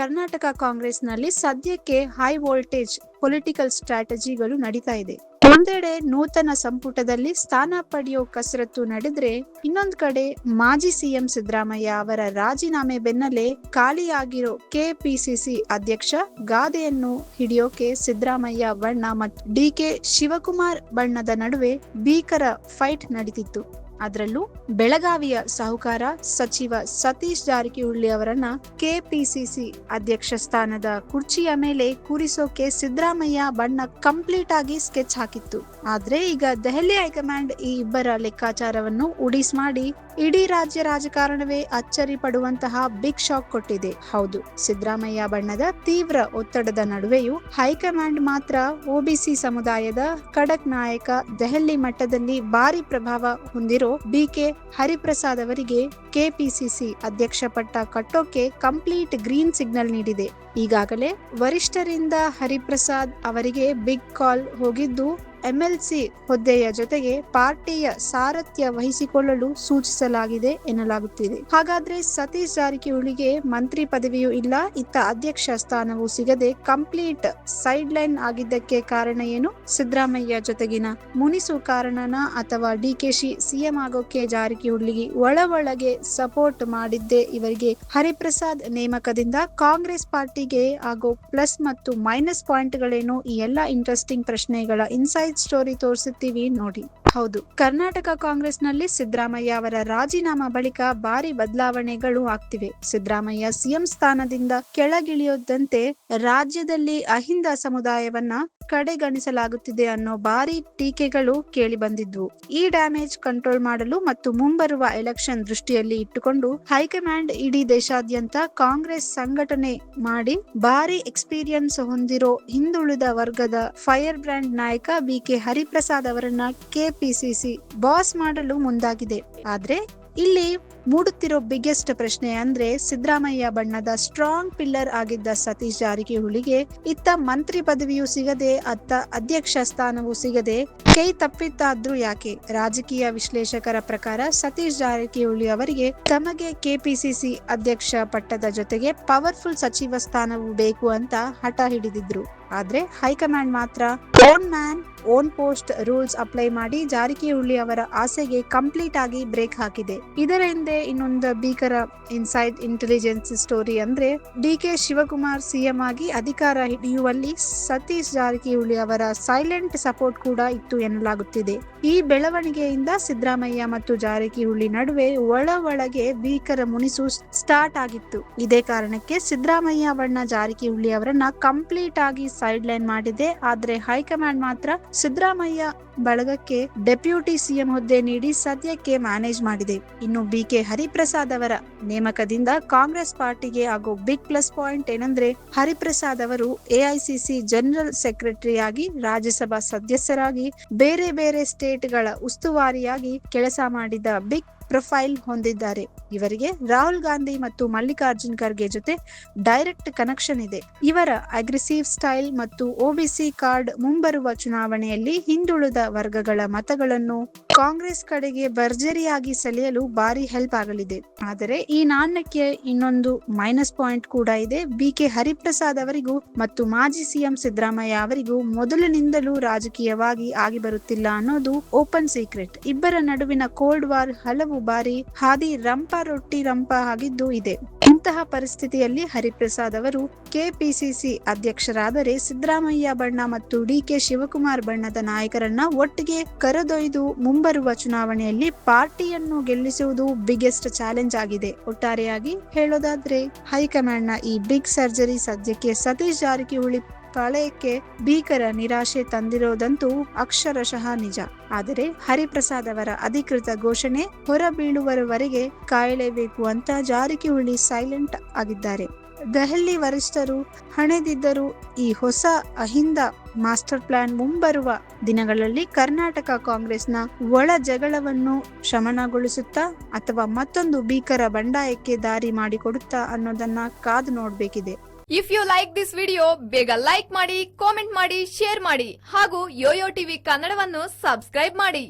ಕರ್ನಾಟಕ ಕಾಂಗ್ರೆಸ್ನಲ್ಲಿ ಸದ್ಯಕ್ಕೆ high voltage political ಸ್ಟ್ರಾಟಜಿಗಳು ನಡೀತಾ ಇದೆ. ಒಂದೆಡೆ ನೂತನ ಸಂಪುಟದಲ್ಲಿ ಸ್ಥಾನ ಪಡೆಯೋ ಕಸರತ್ತು ನಡೆದ್ರೆ, ಇನ್ನೊಂದ್ ಕಡೆ ಮಾಜಿ ಸಿಎಂ ಸಿದ್ದರಾಮಯ್ಯ ಅವರ ರಾಜೀನಾಮೆ ಬೆನ್ನಲ್ಲೇ ಖಾಲಿಯಾಗಿರೋ ಕೆಪಿಸಿಸಿ ಅಧ್ಯಕ್ಷ ಗಾದೆಯನ್ನು ಹಿಡಿಯೋಕೆ ಸಿದ್ದರಾಮಯ್ಯ ಬಣ್ಣ ಮತ್ತು ಡಿಕೆ ಶಿವಕುಮಾರ್ ಬಣ್ಣದ ನಡುವೆ ಭೀಕರ ಫೈಟ್ ನಡೀತಿತ್ತು. ಅದರಲ್ಲೂ ಬೆಳಗಾವಿಯ ಸಾಹುಕಾರ ಸಚಿವ ಸತೀಶ್ ಜಾರಕಿಹೊಳಿ ಅವರನ್ನ ಕೆಪಿಸಿಸಿ ಅಧ್ಯಕ್ಷ ಸ್ಥಾನದ ಕುರ್ಚಿಯ ಮೇಲೆ ಕೂರಿಸೋಕೆ ಸಿದ್ದರಾಮಯ್ಯ ಬಣ್ಣ ಕಂಪ್ಲೀಟ್ ಆಗಿ ಸ್ಕೆಚ್ ಹಾಕಿತ್ತು. ಆದ್ರೆ ಈಗ ದೆಹಲಿ ಹೈಕಮಾಂಡ್ ಈ ಇಬ್ಬರ ಲೆಕ್ಕಾಚಾರವನ್ನು ಉಡಿಸ್ ಮಾಡಿ ಇಡೀ ರಾಜ್ಯ ರಾಜಕಾರಣವೇ ಅಚ್ಚರಿ ಪಡುವಂತಹ ಬಿಗ್ ಶಾಕ್ ಕೊಟ್ಟಿದೆ. ಹೌದು, ಸಿದ್ದರಾಮಯ್ಯ ಬಣ್ಣದ ತೀವ್ರ ಒತ್ತಡದ ನಡುವೆಯೂ ಹೈಕಮಾಂಡ್ ಮಾತ್ರ ಒಬಿಸಿ ಸಮುದಾಯದ ಖಡಕ್ ನಾಯಕ, ದೆಹಲಿ ಮಟ್ಟದಲ್ಲಿ ಭಾರಿ ಪ್ರಭಾವ ಹೊಂದಿರೋ ಡಿಕೆ ಹರಿಪ್ರಸಾದ್ ಅವರಿಗೆ ಕೆಪಿಸಿಸಿ ಅಧ್ಯಕ್ಷ ಪಟ್ಟ ಕಟ್ಟೋಕೆ ಕಂಪ್ಲೀಟ್ ಗ್ರೀನ್ ಸಿಗ್ನಲ್ ನೀಡಿದೆ. ಈಗಾಗಲೇ ವರಿಷ್ಠರಿಂದ ಹರಿಪ್ರಸಾದ್ ಅವರಿಗೆ ಬಿಗ್ ಕಾಲ್ ಹೋಗಿದ್ದು, ಎಂಎಲ್ಸಿ ಹುದ್ದೆಯ ಜೊತೆಗೆ ಪಾರ್ಟಿಯ ಸಾರಥ್ಯ ವಹಿಸಿಕೊಳ್ಳಲು ಸೂಚಿಸಲಾಗಿದೆ ಎನ್ನಲಾಗುತ್ತಿದೆ. ಹಾಗಾದ್ರೆ ಸತೀಶ್ ಜಾರಕಿಹೊಳಿಗೆ ಮಂತ್ರಿ ಪದವಿಯೂ ಇಲ್ಲ, ಇತ್ತ ಅಧ್ಯಕ್ಷ ಸ್ಥಾನವೂ ಸಿಗದೆ ಕಂಪ್ಲೀಟ್ ಸೈಡ್ ಲೈನ್ ಆಗಿದ್ದಕ್ಕೆ ಕಾರಣ ಏನು? ಸಿದ್ದರಾಮಯ್ಯ ಜೊತೆಗಿನ ಮುನಿಸು ಕಾರಣನ ಅಥವಾ ಡಿಕೆಶಿ ಸಿಎಂ ಆಗೋಕೆ ಜಾರಕಿಹೊಳಿಗೆ ಒಳಗೆ ಸಪೋರ್ಟ್ ಮಾಡಿದ್ದೇ ಇವರಿಗೆ ಹರಿಪ್ರಸಾದ್ ನೇಮಕದಿಂದ ಕಾಂಗ್ರೆಸ್ ಪಾರ್ಟಿಗೆ ಆಗೋ ಪ್ಲಸ್ ಮತ್ತು ಮೈನಸ್ ಪಾಯಿಂಟ್ ಗಳೇನು? ಈ ಎಲ್ಲಾ ಇಂಟ್ರೆಸ್ಟಿಂಗ್ ಪ್ರಶ್ನೆಗಳ ಇನ್ಸೈಡ್ ಸ್ಟೋರಿ ತೋರಿಸುತ್ತೀವಿ ನೋಡಿ. ಹೌದು, ಕರ್ನಾಟಕ ಕಾಂಗ್ರೆಸ್ನಲ್ಲಿ ಸಿದ್ದರಾಮಯ್ಯ ಅವರ ರಾಜೀನಾಮಾ ಬಳಿಕ ಭಾರಿ ಬದಲಾವಣೆಗಳು ಆಗ್ತಿವೆ. ಸಿದ್ದರಾಮಯ್ಯ ಸಿಎಂ ಸ್ಥಾನದಿಂದ ಕೆಳಗಿಳಿಯೋದಂತೆ ರಾಜ್ಯದಲ್ಲಿ ಅಹಿಂದ ಸಮುದಾಯವನ್ನ ಕಡೆಗಣಿಸಲಾಗುತ್ತಿದೆ ಅನ್ನೋ ಭಾರಿ ಟೀಕೆಗಳು ಕೇಳಿ ಬಂದಿದ್ವು. ಈ ಡ್ಯಾಮೇಜ್ ಕಂಟ್ರೋಲ್ ಮಾಡಲು ಮತ್ತು ಮುಂಬರುವ ಎಲೆಕ್ಷನ್ ದೃಷ್ಟಿಯಲ್ಲಿ ಇಟ್ಟುಕೊಂಡು ಹೈಕಮಾಂಡ್ ಇಡೀ ದೇಶಾದ್ಯಂತ ಕಾಂಗ್ರೆಸ್ ಸಂಘಟನೆ ಮಾಡಿ ಭಾರಿ ಎಕ್ಸ್ಪೀರಿಯನ್ಸ್ ಹೊಂದಿರೋ ಹಿಂದುಳಿದ ವರ್ಗದ ಫೈರ್ ಬ್ರ್ಯಾಂಡ್ ನಾಯಕ ಬಿಕೆ ಹರಿಪ್ರಸಾದ್ ಅವರನ್ನ ಕೆಪಿಸಿಸಿ ಬಾಸ್ ಮಾಡಲು ಮುಂದಾಗಿದೆ. ಆದ್ರೆ ಇಲ್ಲಿ ಮೂಡುತ್ತಿರೋ ಬಿಗ್ಗೆಸ್ಟ್ ಪ್ರಶ್ನೆ ಅಂದ್ರೆ, ಸಿದ್ದರಾಮಯ್ಯ ಬಣ್ಣದ ಸ್ಟ್ರಾಂಗ್ ಪಿಲ್ಲರ್ ಆಗಿದ್ದ ಸತೀಶ್ ಜಾರಕಿಹೊಳಿಗೆ ಇತ್ತ ಮಂತ್ರಿ ಪದವಿಯೂ ಸಿಗದೆ, ಅತ್ತ ಅಧ್ಯಕ್ಷ ಸ್ಥಾನವೂ ಸಿಗದೆ ಕೈ ತಪ್ಪಿತ್ತಾದ್ರೂ ಯಾಕೆ? ರಾಜಕೀಯ ವಿಶ್ಲೇಷಕರ ಪ್ರಕಾರ ಸತೀಶ್ ಜಾರಕಿಹೊಳಿ ಅವರಿಗೆ ತಮಗೆ ಕೆಪಿಸಿಸಿ ಅಧ್ಯಕ್ಷ ಪಟ್ಟದ ಜೊತೆಗೆ ಪವರ್ಫುಲ್ ಸಚಿವ ಸ್ಥಾನವೂ ಬೇಕು ಅಂತ ಹಠ ಹಿಡಿದಿದ್ರು. ಆದ್ರೆ ಹೈಕಮಾಂಡ್ ಮಾತ್ರ own man own post rules apply ಮಾಡಿ ಜಾರಕಿಹೊಳಿ ಅವರ ಆಸೆಗೆ ಕಂಪ್ಲೀಟ್ ಆಗಿ ಬ್ರೇಕ್ ಹಾಕಿದೆ. ಇದರ ಹಿಂದೆ ಇನ್ನೊಂದು ಭೀಕರ ಇನ್ಸೈಡ್ ಇಂಟೆಲಿಜೆನ್ಸ್ ಸ್ಟೋರಿ ಅಂದ್ರೆ, ಡಿಕೆ ಶಿವಕುಮಾರ್ ಸಿಎಂ ಆಗಿ ಅಧಿಕಾರ ಹಿಡಿಯುವಲ್ಲಿ ಸತೀಶ್ ಜಾರಕಿಹೊಳಿ ಅವರ ಸೈಲೆಂಟ್ ಸಪೋರ್ಟ್ ಕೂಡ ಇತ್ತು ಎನ್ನಲಾಗುತ್ತಿದೆ. ಈ ಬೆಳವಣಿಗೆಯಿಂದ ಸಿದ್ದರಾಮಯ್ಯ ಮತ್ತು ಜಾರಕಿಹೊಳಿ ನಡುವೆ ಒಳಗೆ ಭೀಕರ ಮುನಿಸು ಸ್ಟಾರ್ಟ್ ಆಗಿತ್ತು. ಇದೇ ಕಾರಣಕ್ಕೆ ಸಿದ್ದರಾಮಯ್ಯ ಬಣ್ಣ ಜಾರಕಿಹೊಳಿ ಅವರನ್ನ ಕಂಪ್ಲೀಟ್ ಆಗಿ ಸೈಡ್ ಲೈನ್ ಮಾಡಿದೆ. ಆದ್ರೆ ಹೈಕಮಾಂಡ್ ಮಾತ್ರ ಸಿದ್ದರಾಮಯ್ಯ ಬಳಗಕ್ಕೆ ಡೆಪ್ಯೂಟಿ ಸಿಎಂ ಹುದ್ದೆ ನೀಡಿ ಸದ್ಯಕ್ಕೆ ಮ್ಯಾನೇಜ್ ಮಾಡಿದೆ. ಇನ್ನು ಬಿಕೆ ಹರಿಪ್ರಸಾದ್ ಅವರ ನೇಮಕದಿಂದ ಕಾಂಗ್ರೆಸ್ ಪಾರ್ಟಿಗೆ ಆಗೋ ಬಿಗ್ ಪ್ಲಸ್ ಪಾಯಿಂಟ್ ಏನಂದ್ರೆ, ಹರಿಪ್ರಸಾದ್ ಅವರು ಎಐಸಿಸಿ ಜನರಲ್ ಸೆಕ್ರೆಟರಿ ಆಗಿ, ರಾಜ್ಯಸಭಾ ಸದಸ್ಯರಾಗಿ, ಬೇರೆ ಬೇರೆ ಸ್ಟೇಟ್ಗಳ ಉಸ್ತುವಾರಿಯಾಗಿ ಕೆಲಸ ಮಾಡಿದ ಬಿಗ್ ಪ್ರೊಫೈಲ್ ಹೊಂದಿದ್ದಾರೆ. ಇವರಿಗೆ ರಾಹುಲ್ ಗಾಂಧಿ ಮತ್ತು ಮಲ್ಲಿಕಾರ್ಜುನ್ ಖರ್ಗೆ ಜೊತೆ ಡೈರೆಕ್ಟ್ ಕನೆಕ್ಷನ್ ಇದೆ. ಇವರ ಅಗ್ರೆಸಿವ್ ಸ್ಟೈಲ್ ಮತ್ತು ಒಬಿಸಿ ಕಾರ್ಡ್ ಮುಂಬರುವ ಚುನಾವಣೆಯಲ್ಲಿ ಹಿಂದುಳಿದ ವರ್ಗಗಳ ಮತಗಳನ್ನು ಕಾಂಗ್ರೆಸ್ ಕಡೆಗೆ ಭರ್ಜರಿಯಾಗಿ ಸೆಳೆಯಲು ಭಾರಿ ಹೆಲ್ಪ್ ಆಗಲಿದೆ. ಆದರೆ ಈ ನಾಣ್ಯಕ್ಕೆ ಇನ್ನೊಂದು ಮೈನಸ್ ಪಾಯಿಂಟ್ ಕೂಡ ಇದೆ. ಬಿಕೆ ಹರಿಪ್ರಸಾದ್ ಅವರಿಗೂ ಮತ್ತು ಮಾಜಿ ಸಿಎಂ ಸಿದ್ದರಾಮಯ್ಯ ಅವರಿಗೂ ಮೊದಲಿನಿಂದಲೂ ರಾಜಕೀಯವಾಗಿ ಆಗಿ ಬರುತ್ತಿಲ್ಲ ಅನ್ನೋದು ಓಪನ್ ಸೀಕ್ರೆಟ್. ಇಬ್ಬರ ನಡುವಿನ ಕೋಲ್ಡ್ ವಾರ್ ಹಲವು ಬಾರಿ ಹಾದಿ ರಂಪ ಆಗಿದ್ದು ಇದೆ. ಇಂತಹ ಪರಿಸ್ಥಿತಿಯಲ್ಲಿ ಹರಿಪ್ರಸಾದ್ ಅವರು ಕೆಪಿಸಿಸಿ ಅಧ್ಯಕ್ಷರಾದರೆ, ಸಿದ್ದರಾಮಯ್ಯ ಬಣ್ಣ ಮತ್ತು ಡಿಕೆ ಶಿವಕುಮಾರ್ ಬಣ್ಣದ ನಾಯಕರನ್ನ ಒಟ್ಟಿಗೆ ಕರೆದೊಯ್ದು ಮುಂಬರುವ ಚುನಾವಣೆಯಲ್ಲಿ ಪಾರ್ಟಿಯನ್ನು ಗೆಲ್ಲಿಸುವುದು ಬಿಗ್ಗೆಸ್ಟ್ ಚಾಲೆಂಜ್ ಆಗಿದೆ. ಒಟ್ಟಾರೆಯಾಗಿ ಹೇಳೋದಾದ್ರೆ, ಹೈಕಮಾಂಡ್ ನ ಈ ಬಿಗ್ ಸರ್ಜರಿ ಸದ್ಯಕ್ಕೆ ಸತೀಶ್ ಜಾರಕಿಹೊಳಿ ಪಾಳಯಕ್ಕೆ ಭೀಕರ ನಿರಾಶೆ ತಂದಿರೋದಂತೂ ಅಕ್ಷರಶಃ ನಿಜ. ಆದರೆ ಹರಿಪ್ರಸಾದ್ ಅವರ ಅಧಿಕೃತ ಘೋಷಣೆ ಹೊರಬೀಳುವವರೆಗೆ ಕಾಯಲೇಬೇಕು ಅಂತ ಜಾರಕಿಹೊಳಿ ಸೈಲೆಂಟ್ ಆಗಿದ್ದಾರೆ. ದೆಹಲಿ ವರಿಷ್ಠರು ಹಣೆದಿದ್ದರೂ ಈ ಹೊಸ ಅಹಿಂದ ಮಾಸ್ಟರ್ ಪ್ಲಾನ್ ಮುಂಬರುವ ದಿನಗಳಲ್ಲಿ ಕರ್ನಾಟಕ ಕಾಂಗ್ರೆಸ್ನ ಒಳ ಜಗಳವನ್ನು ಶಮನಗೊಳಿಸುತ್ತಾ ಅಥವಾ ಮತ್ತೊಂದು ಭೀಕರ ಬಂಡಾಯಕ್ಕೆ ದಾರಿ ಮಾಡಿಕೊಡುತ್ತಾ ಅನ್ನೋದನ್ನ ಕಾದು ನೋಡ್ಬೇಕಿದೆ. If you like this video, ಬೇಗ ಲೈಕ್ ಮಾಡಿ, ಕಾಮೆಂಟ್ ಮಾಡಿ, ಶೇರ್ ಮಾಡಿ ಹಾಗೂ ಯೋಯೋ ಟಿವಿ ಕನ್ನಡವನ್ನು ಸಬ್ಸ್ಕ್ರೈಬ್ ಮಾಡಿ.